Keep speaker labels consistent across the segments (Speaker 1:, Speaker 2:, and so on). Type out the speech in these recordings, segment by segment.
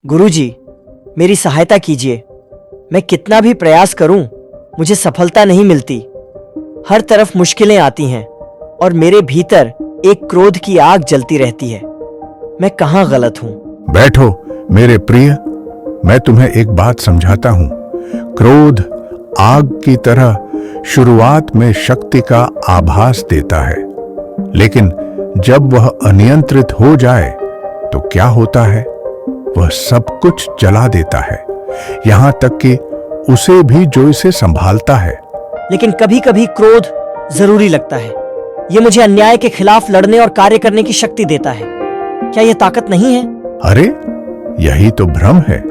Speaker 1: गुरुजी, मेरी सहायता कीजिए। मैं कितना भी प्रयास करूं, मुझे सफलता नहीं मिलती। हर तरफ मुश्किलें आती हैं और मेरे भीतर एक क्रोध की आग जलती रहती है। मैं कहां गलत हूं?
Speaker 2: बैठो मेरे प्रिय, मैं तुम्हें एक बात समझाता हूं। क्रोध आग की तरह शुरुआत में शक्ति का आभास देता है, लेकिन जब वह अनियंत्रित हो जाए तो क्या होता है? वह सब कुछ जला देता है, यहां तक कि उसे भी जो इसे संभालता है।
Speaker 1: लेकिन कभी कभी क्रोध जरूरी लगता है। ये मुझे अन्याय के खिलाफ लड़ने और कार्य करने की शक्ति देता है। क्या यह ताकत नहीं है?
Speaker 2: अरे यही तो भ्रम है।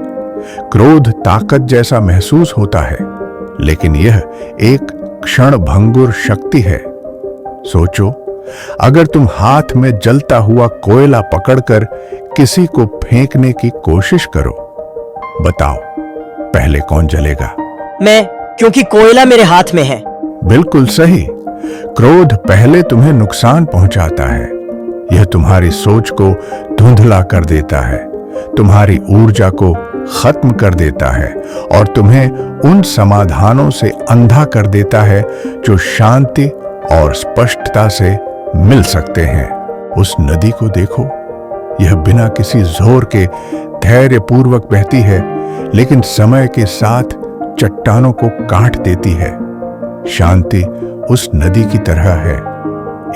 Speaker 2: क्रोध ताकत जैसा महसूस होता है, लेकिन यह एक क्षण भंगुर शक्ति है। सोचो, अगर तुम हाथ में जलता हुआ कोयला पकड़कर किसी को फेंकने की कोशिश करो, बताओ पहले कौन जलेगा?
Speaker 1: मैं, क्योंकि कोयला मेरे हाथ में है।
Speaker 2: बिल्कुल सही। क्रोध पहले तुम्हें नुकसान पहुंचाता है। यह तुम्हारी सोच को धुंधला कर देता है, तुम्हारी ऊर्जा को खत्म कर देता है और तुम्हें उन समाधानों से अंधा कर देता है जो शांति और स्पष्टता से मिल सकते हैं। उस नदी को देखो, यह बिना किसी जोर के धैर्यपूर्वक बहती है, लेकिन समय के साथ चट्टानों को काट देती है। शांति उस नदी की तरह है।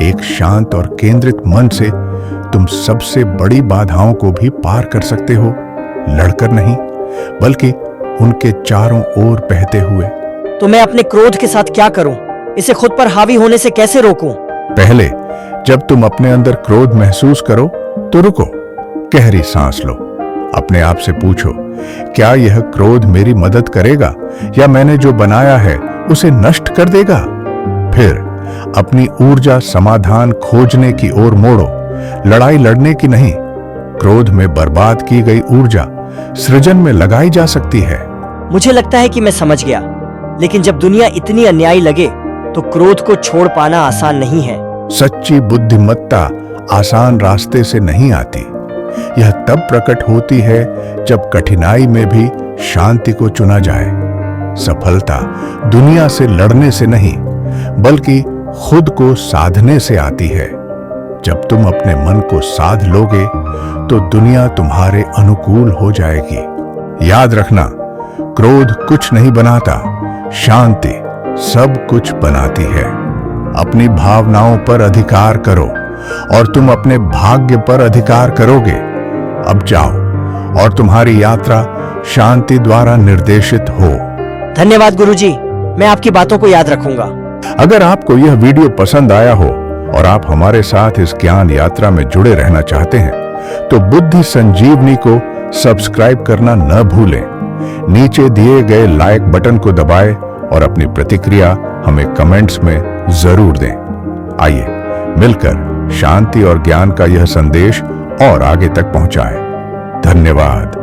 Speaker 2: एक शांत और केंद्रित मन से तुम सबसे बड़ी बाधाओं को भी पार कर सकते हो, लड़कर नहीं, बल्कि उनके चारों ओर बहते हुए।
Speaker 1: तो मैं अपने क्रोध के साथ क्या करूं? इसे खुद पर हावी होने से कैसे रोकूं?
Speaker 2: पहले जब तुम अपने अंदर क्रोध महसूस करो तो रुको, गहरी सांस लो, अपने आप से पूछो, क्या यह क्रोध मेरी मदद करेगा या मैंने जो बनाया है उसे नष्ट कर देगा? फिर अपनी ऊर्जा समाधान खोजने की ओर मोड़ो, लड़ाई लड़ने की नहीं। क्रोध में बर्बाद की गई ऊर्जा सृजन में लगाई जा सकती है।
Speaker 1: मुझे लगता है कि मैं समझ गया, लेकिन जब दुनिया इतनी अन्यायी लगे तो क्रोध को छोड़ पाना आसान नहीं है।
Speaker 2: सच्ची बुद्धिमत्ता आसान रास्ते से नहीं आती। यह तब प्रकट होती है जब कठिनाई में भी शांति को चुना जाए। सफलता दुनिया से लड़ने से नहीं, बल्कि खुद को साधने से आती है। जब तुम अपने मन को साध लोगे तो दुनिया तुम्हारे अनुकूल हो जाएगी। याद रखना, क्रोध कुछ नहीं बनाता, शांति सब कुछ बनाती है। अपनी भावनाओं पर अधिकार करो और तुम अपने भाग्य पर अधिकार करोगे। अब जाओ और तुम्हारी यात्रा शांति द्वारा निर्देशित हो।
Speaker 1: धन्यवाद गुरुजी, मैं आपकी बातों को याद रखूंगा।
Speaker 2: अगर आपको यह वीडियो पसंद आया हो और आप हमारे साथ इस ज्ञान यात्रा में जुड़े रहना चाहते हैं, तो बुद्धि संजीवनी को सब्सक्राइब करना न भूलें। नीचे दिए गए लाइक बटन को दबाएं और अपनी प्रतिक्रिया हमें कमेंट्स में जरूर दें। आइए मिलकर शांति और ज्ञान का यह संदेश और आगे तक पहुंचाएं। धन्यवाद।